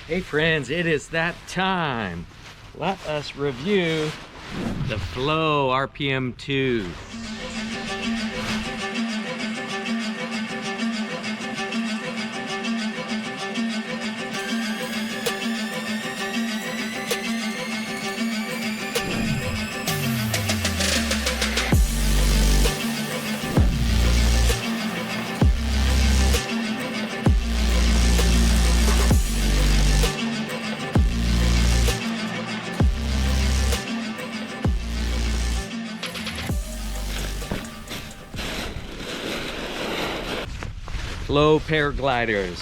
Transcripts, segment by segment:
Hey friends, it is that time. Let us review the Flow RPM 2. Flow Paragliders.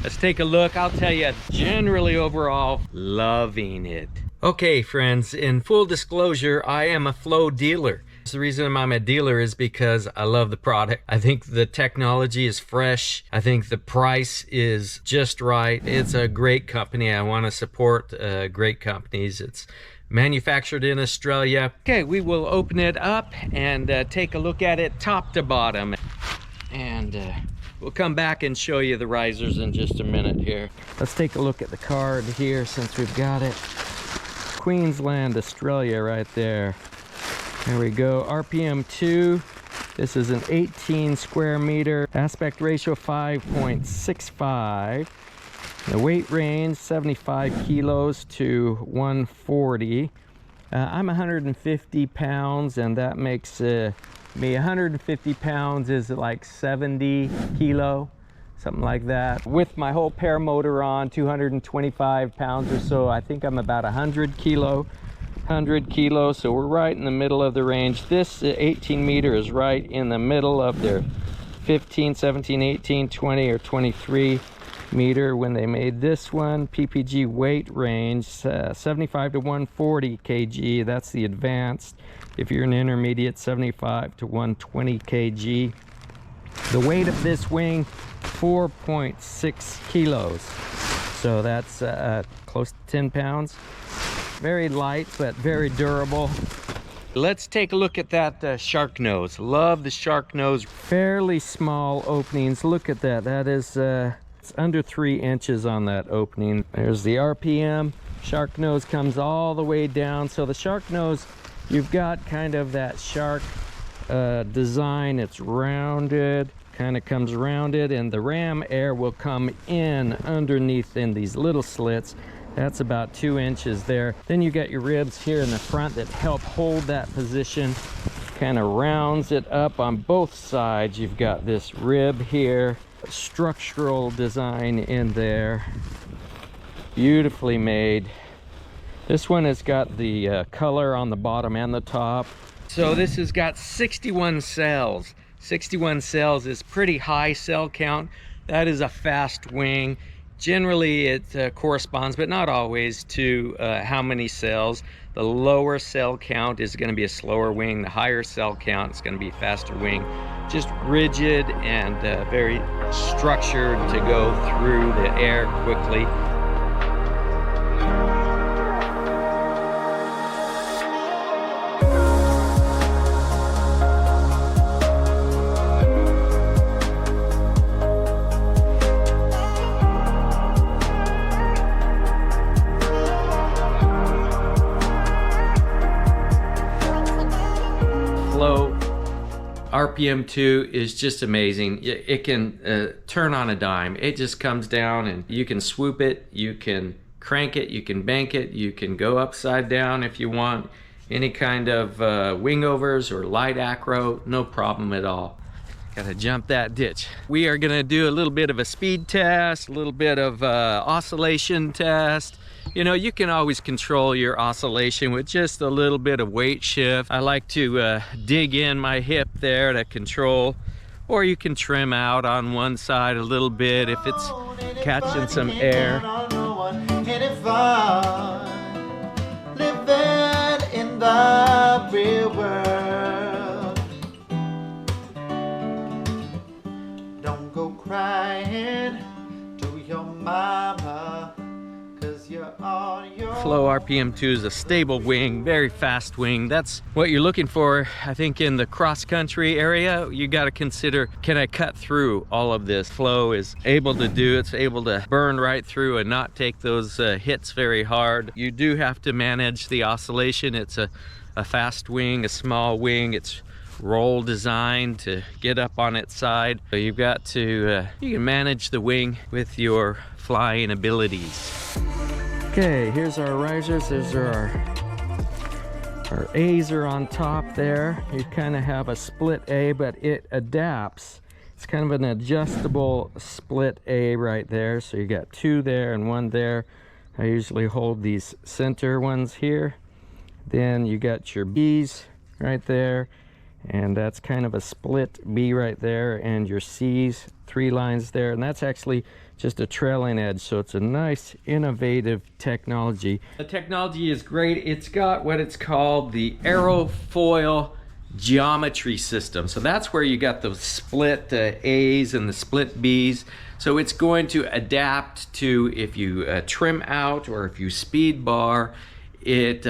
Let's take a look. I'll tell you, generally overall, loving it. Okay friends, in full disclosure, I am a Flow dealer. The reason I'm a dealer is because I love the product. I think the technology is fresh. I think the price is just right. It's a great company. I want to support great companies. It's manufactured in Australia. Okay, we will open it up and take a look at it top to bottom. And we'll come back and show you the risers in just a minute here. Let's take a look at the card here since we've got it. Queensland, Australia right there. There we go, RPM 2. This is an 18 square meter, aspect ratio 5.65. The weight range 75 kilos to 140. I'm 150 pounds and that makes me 150 pounds is like 70 kilo, something like that. With my whole paramotor on, 225 pounds or so, I think I'm about 100 kilos, so we're right in the middle of the range. This 18 meter is right in the middle of their 15, 17, 18, 20, or 23 meter when they made this one. PPG weight range 75 to 140 kg. That's the advanced. If you're an intermediate, 75 to 120 kg. The weight of this wing, 4.6 kilos. So that's close to 10 pounds. Very light, but very durable. Let's take a look at that shark nose. Love the shark nose. Fairly small openings. Look at that. That is it's under 3 inches on that opening. There's the RPM. Shark nose comes all the way down. So the shark nose, you've got kind of that shark design. It's rounded, kind of comes rounded, and the ram air will come in underneath in these little slits. That's about 2 inches there. Then you got your ribs here in the front that help hold that position. Kind of rounds it up on both sides. You've got this rib here, structural design in there, beautifully made. This one has got the color on the bottom and the top. So this has got 61 cells. 61 cells is pretty high cell count. That is a fast wing. Generally it corresponds, but not always, to how many cells. The lower cell count is going to be a slower wing. The higher cell count is going to be a faster wing. Just rigid and very structured to go through the air quickly. Flow RPM 2 is just amazing. It can turn on a dime. It just comes down and you can swoop it, you can crank it, you can bank it, you can go upside down if you want. Any kind of wing overs or light acro, no problem at all. Gotta jump that ditch. We are gonna do a little bit of a speed test, a little bit of oscillation test. You know, you can always control your oscillation with just a little bit of weight shift. I like to dig in my hip there to control, or you can trim out on one side a little bit if it's catching some air. Living in the real world. Don't go crying to your mama, 'cause you're on your Flow RPM 2 is a stable wing, very fast wing. That's what you're looking for, I think, in the cross-country area. You got to consider, can I cut through all of this? Flow is able to do, it's able to burn right through and not take those hits very hard. You do have to manage the oscillation. It's a fast wing, a small wing. It's roll designed to get up on its side. So you've got to, you can manage the wing with your flying abilities. Okay, here's our risers. There's our A's are on top there. You kind of have a split A, but it adapts. It's kind of an adjustable split A right there. So you got 2 there and 1 there. I usually hold these center ones here. Then you got your B's right there. And that's kind of a split B right there, and your C's, 3 lines there, and that's actually just a trailing edge, so it's a nice innovative technology. The technology is great. It's got what it's called the aerofoil geometry system, so that's where you got the split A's and the split B's. So it's going to adapt to if you trim out or if you speed bar. It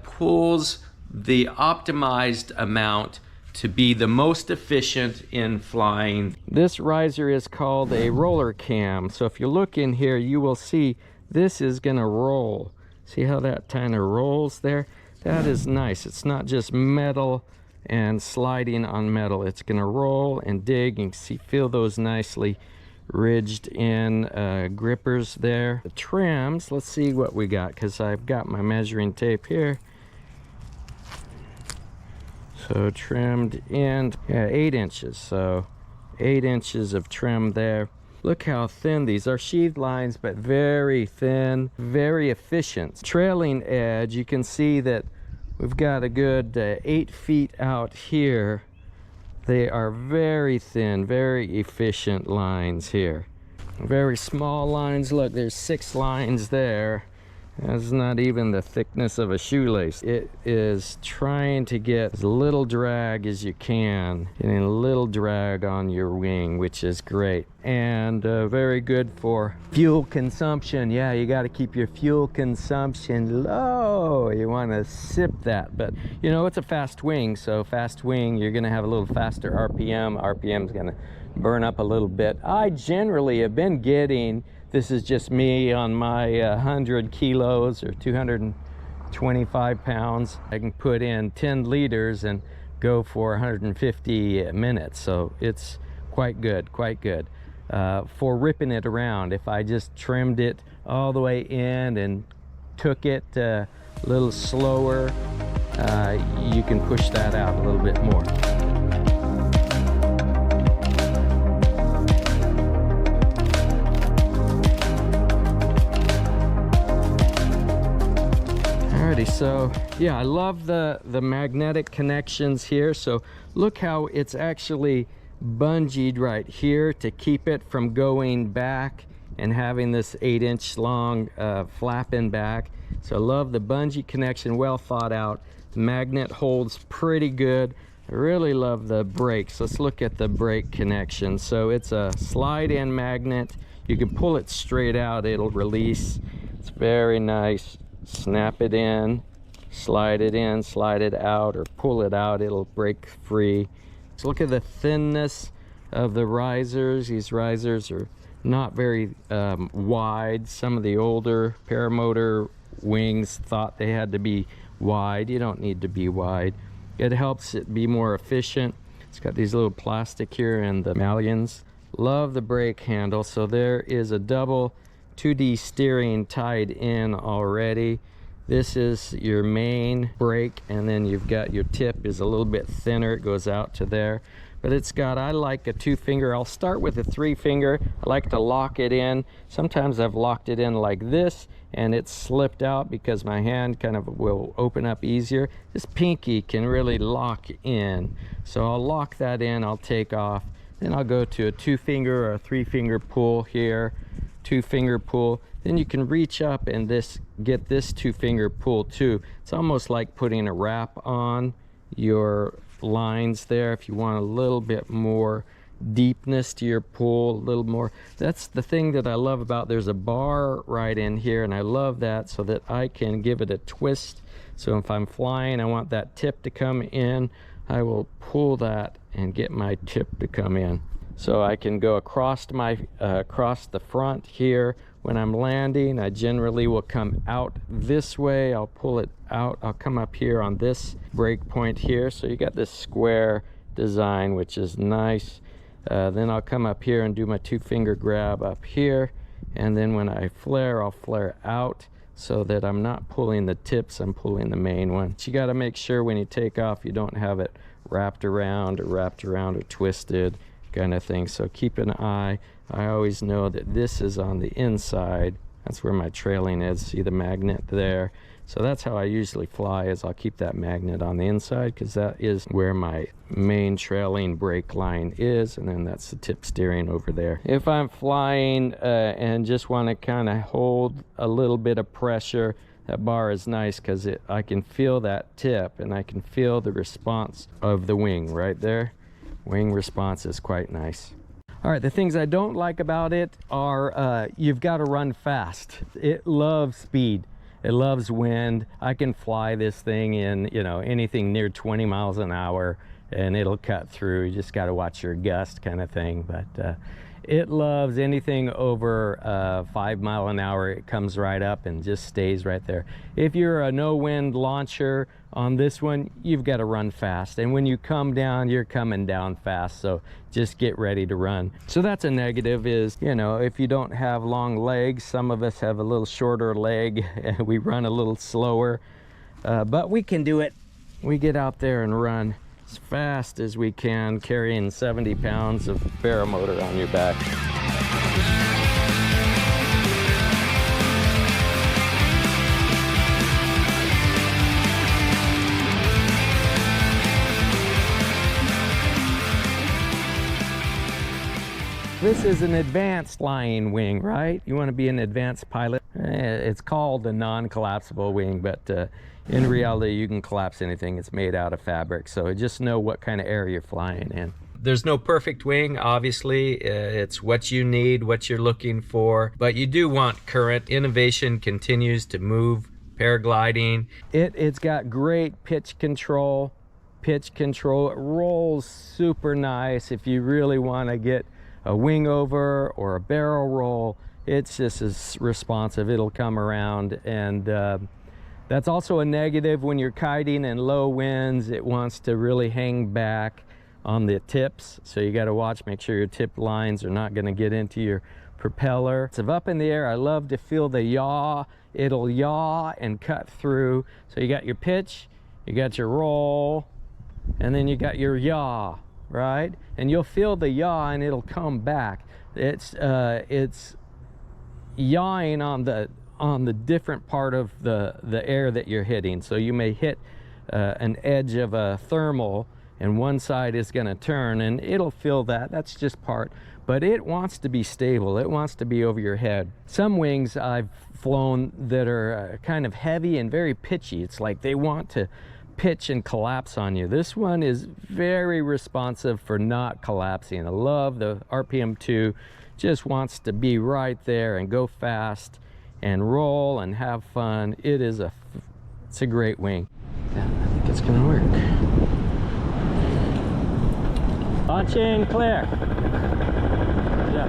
pulls the optimized amount to be the most efficient in flying. This riser is called a roller cam. So if you look in here, you will see this is gonna roll. See how that kind of rolls there? That is nice. It's not just metal and sliding on metal. It's gonna roll and dig, and see, feel those nicely ridged in grippers there. The trims, let's see what we got, because I've got my measuring tape here. So trimmed in, yeah, 8 inches. So 8 inches of trim there. Look how thin these are. Sheathed lines, but very thin, very efficient. Trailing edge, you can see that we've got a good 8 feet out here. They are very thin, very efficient lines here. Very small lines. Look, there's 6 lines there. That's not even the thickness of a shoelace. It is trying to get as little drag as you can, getting a little drag on your wing, which is great. And very good for fuel consumption. Yeah, you got to keep your fuel consumption low. You want to sip that, but you know, it's a fast wing, so fast wing, you're going to have a little faster RPM. RPM is going to burn up a little bit. I generally have been getting, this is just me on my 100 kilos or 225 pounds. I can put in 10 liters and go for 150 minutes. So it's quite good, quite good. For ripping it around, if I just trimmed it all the way in and took it a little slower, you can push that out a little bit more. So yeah, I love the magnetic connections here. So look how it's actually bungeed right here to keep it from going back and having this 8-inch long flapping back. So I love the bungee connection, well thought out. The magnet holds pretty good. I really love the brakes. Let's look at the brake connection. So it's a slide-in magnet. You can pull it straight out, it'll release. It's very nice. Snap it in, slide it out, or pull it out, it'll break free. So look at the thinness of the risers. These risers are not very wide. Some of the older Paramotor wings thought they had to be wide. You don't need to be wide. It helps it be more efficient. It's got these little plastic here and the mullions. Love the brake handle. So there is a double 2D steering tied in already. This is your main brake, and then you've got your tip is a little bit thinner. It goes out to there, but it's got, I like a 2-finger. I'll start with a 3-finger. I like to lock it in. Sometimes I've locked it in like this and it's slipped out because my hand kind of will open up easier. This pinky can really lock in, so I'll lock that in. I'll take off, then I'll go to a 2-finger or a 3-finger pull here. 2-finger pull, then you can reach up and get this 2-finger pull too. It's almost like putting a wrap on your lines there. If you want a little bit more deepness to your pull, a little more. That's the thing that I love about, there's a bar right in here, and I love that so that I can give it a twist. So if I'm flying, I want that tip to come in, I will pull that and get my tip to come in. So I can go across my across the front here. When I'm landing, I generally will come out this way. I'll pull it out. I'll come up here on this break point here. So you got this square design, which is nice. Then I'll come up here and do my 2-finger grab up here. And then when I flare, I'll flare out so that I'm not pulling the tips, I'm pulling the main one. So you got to make sure when you take off, you don't have it wrapped around or twisted kind of thing. So keep an eye. I always know that this is on the inside. That's where my trailing is. See the magnet there? So that's how I usually fly, is I'll keep that magnet on the inside, because that is where my main trailing brake line is, and then that's the tip steering over there. If I'm flying and just want to kind of hold a little bit of pressure, that bar is nice because I can feel that tip and I can feel the response of the wing right there. Wing response is quite nice. All right, the things I don't like about it are you've got to run fast. It loves speed. It loves wind. I can fly this thing in, you know, anything near 20 miles an hour and it'll cut through. You just got to watch your gust kind of thing. But it loves anything over 5 miles an hour. It comes right up and just stays right there. If you're a no wind launcher on this one, you've got to run fast. And when you come down, you're coming down fast. So just get ready to run. So that's a negative, is, you know, if you don't have long legs, some of us have a little shorter leg and we run a little slower, but we can do it. We get out there and run as fast as we can, carrying 70 pounds of paramotor on your back. This is an advanced flying wing, right? You want to be an advanced pilot. It's called a non-collapsible wing, but in reality, you can collapse anything. It's made out of fabric, so just know what kind of air you're flying in. There's no perfect wing, obviously. It's what you need, what you're looking for, but you do want current. Innovation continues to move. Paragliding. It's got great pitch control. It rolls super nice. If you really want to get a wing over or a barrel roll, it's just as responsive. It'll come around, and that's also a negative when you're kiting in low winds. It wants to really hang back on the tips, so you got to watch, make sure your tip lines are not going to get into your propeller. So up in the air, I love to feel the yaw. It'll yaw and cut through. So you got your pitch, you got your roll, and then you got your yaw, right? And you'll feel the yaw and it'll come back. It's yawing on the different part of the air that you're hitting. So you may hit an edge of a thermal and one side is going to turn, and it'll feel that. That's just part, but it wants to be stable. It wants to be over your head. Some wings I've flown that are kind of heavy and very pitchy. It's like they want to pitch and collapse on you. This one is very responsive for not collapsing. I love the RPM 2. Just wants to be right there and go fast and roll and have fun. It's a great wing. Yeah, I think it's gonna work. Launch in, clear. Yeah.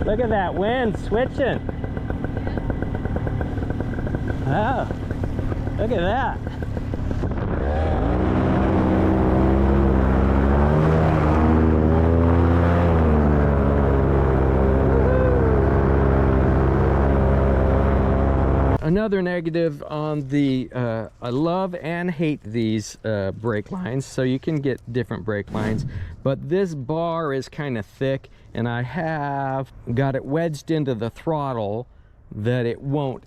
Look at that wind switching. Oh, look at that. Another negative on the, I love and hate these brake lines, so you can get different brake lines, but this bar is kind of thick, and I have got it wedged into the throttle that it won't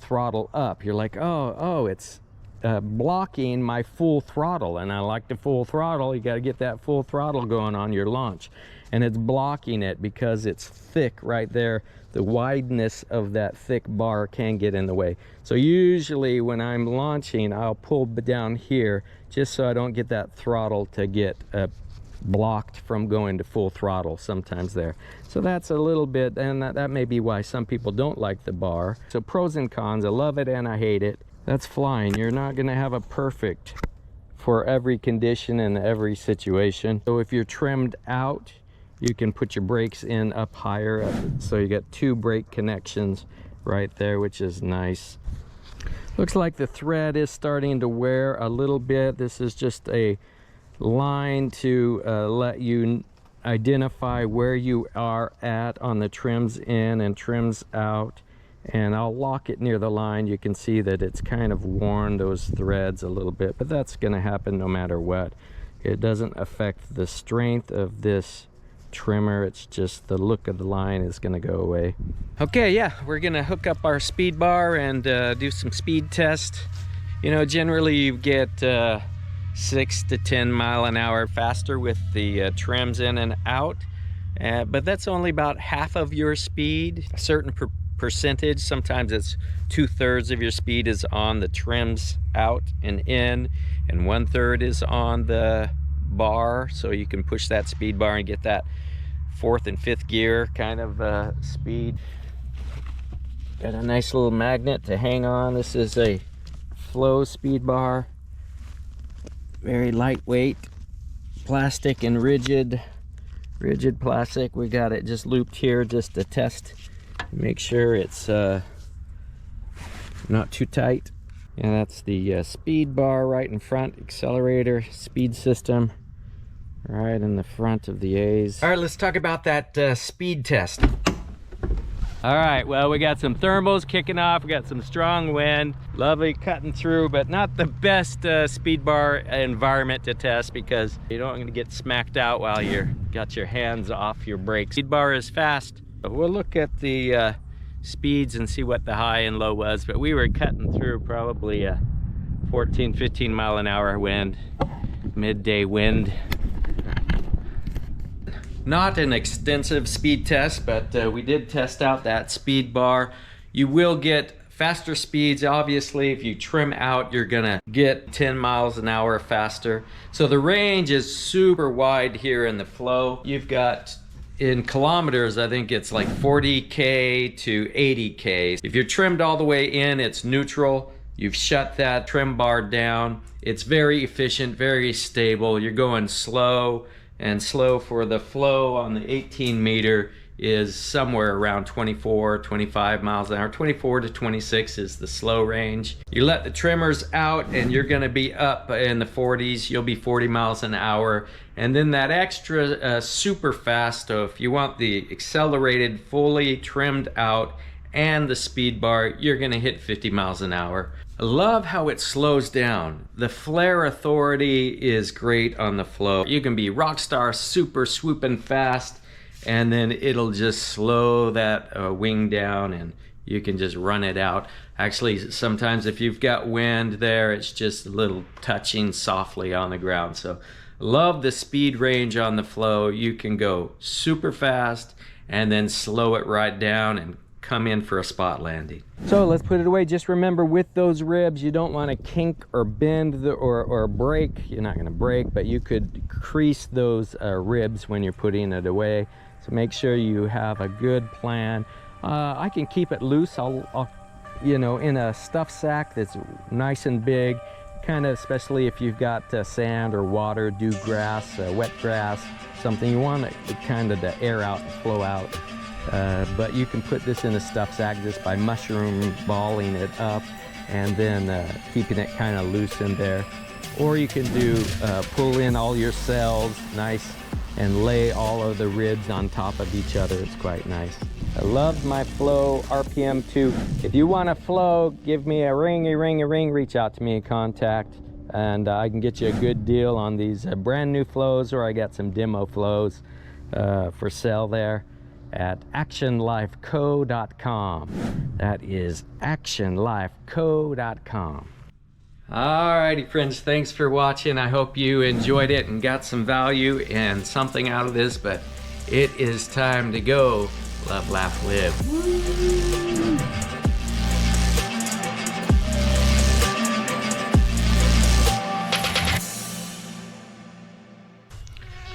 throttle up. You're like, oh, it's blocking my full throttle, and I like the full throttle. You got to get that full throttle going on your launch, and it's blocking it because it's thick right there. The wideness of that thick bar can get in the way. So usually when I'm launching, I'll pull down here just so I don't get that throttle to get blocked from going to full throttle sometimes there. So that's a little bit, and that may be why some people don't like the bar. So pros and cons, I love it and I hate it. That's flying. You're not going to have a perfect for every condition and every situation. So if you're trimmed out, you can put your brakes in up higher. So you got 2 brake connections right there, which is nice. Looks like the thread is starting to wear a little bit. This is just a line to let you identify where you are at on the trims in and trims out. And I'll lock it near the line. You can see that it's kind of worn those threads a little bit, but that's going to happen no matter what. It doesn't affect the strength of this trimmer. It's just the look of the line is going to go away. Okay, yeah, we're going to hook up our speed bar and do some speed test. You know, generally you get 6 to 10 mile an hour faster with the trims in and out, but that's only about half of your speed. A certain percentage, sometimes it's 2/3 of your speed is on the trims out and in, and 1/3 is on the bar, so you can push that speed bar and get that 4th and 5th gear kind of speed. Got a nice little magnet to hang on. This is a Flow speed bar, very lightweight plastic and rigid plastic. We got it just looped here just to test, make sure it's not too tight. And that's the speed bar right in front, accelerator, speed system right in the front of the A's. All right, let's talk about that speed test. All right, well, we got some thermals kicking off. We got some strong wind, lovely cutting through, but not the best speed bar environment to test because you don't want to get smacked out while you're got your hands off your brakes. Speed bar is fast. We'll look at the speeds and see what the high and low was, but we were cutting through probably a 14-15 mile an hour wind, midday wind. Not an extensive speed test, but we did test out that speed bar. You will get faster speeds. Obviously, if you trim out, you're gonna get 10 miles an hour faster. So the range is super wide here in the Flow. You've got, in kilometers, I think it's like 40K to 80K. If you're trimmed all the way in, it's neutral. You've shut that trim bar down. It's very efficient, very stable. You're going slow, and slow for the Flow on the 18 meter is somewhere around 24, 25 miles an hour. 24 to 26 is the slow range. You let the trimmers out and you're gonna be up in the 40s. You'll be 40 miles an hour. And then that extra super fast, so if you want the accelerated, fully trimmed out and the speed bar, you're gonna hit 50 miles an hour. I love how it slows down. The flare authority is great on the Flow. You can be rock star, super swooping fast, and then it'll just slow that wing down and you can just run it out. Actually, sometimes if you've got wind there, it's just a little touching softly on the ground. So love the speed range on the Flow. You can go super fast and then slow it right down and come in for a spot landing. So let's put it away. Just remember, with those ribs, you don't want to kink or bend or break. You're not going to break, but you could crease those ribs when you're putting it away. So make sure you have a good plan. I can keep it loose. I'll you know, in a stuff sack that's nice and big, kind of, especially if you've got sand or water, dew grass, wet grass, something you want it kind of to air out and flow out. But you can put this in a stuff sack just by mushroom balling it up and then keeping it kind of loose in there. Or you can do pull in all your cells nice and lay all of the ribs on top of each other. It's quite nice. I love my Flow RPM 2. If you want a Flow, give me a ring, reach out to me, contact, and I can get you a good deal on these brand new Flows, or I got some demo Flows for sale there at actionlifeco.com. That is actionlifeco.com. Alrighty friends, thanks for watching. I hope you enjoyed it and got some value and something out of this, but it is time to go. Love, laugh, live.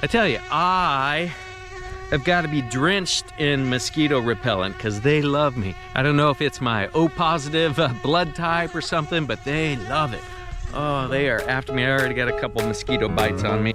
I tell you, I have got to be drenched in mosquito repellent because they love me. I don't know if it's my O positive blood type or something, but they love it. Oh, they are after me. I already got a couple mosquito bites on me.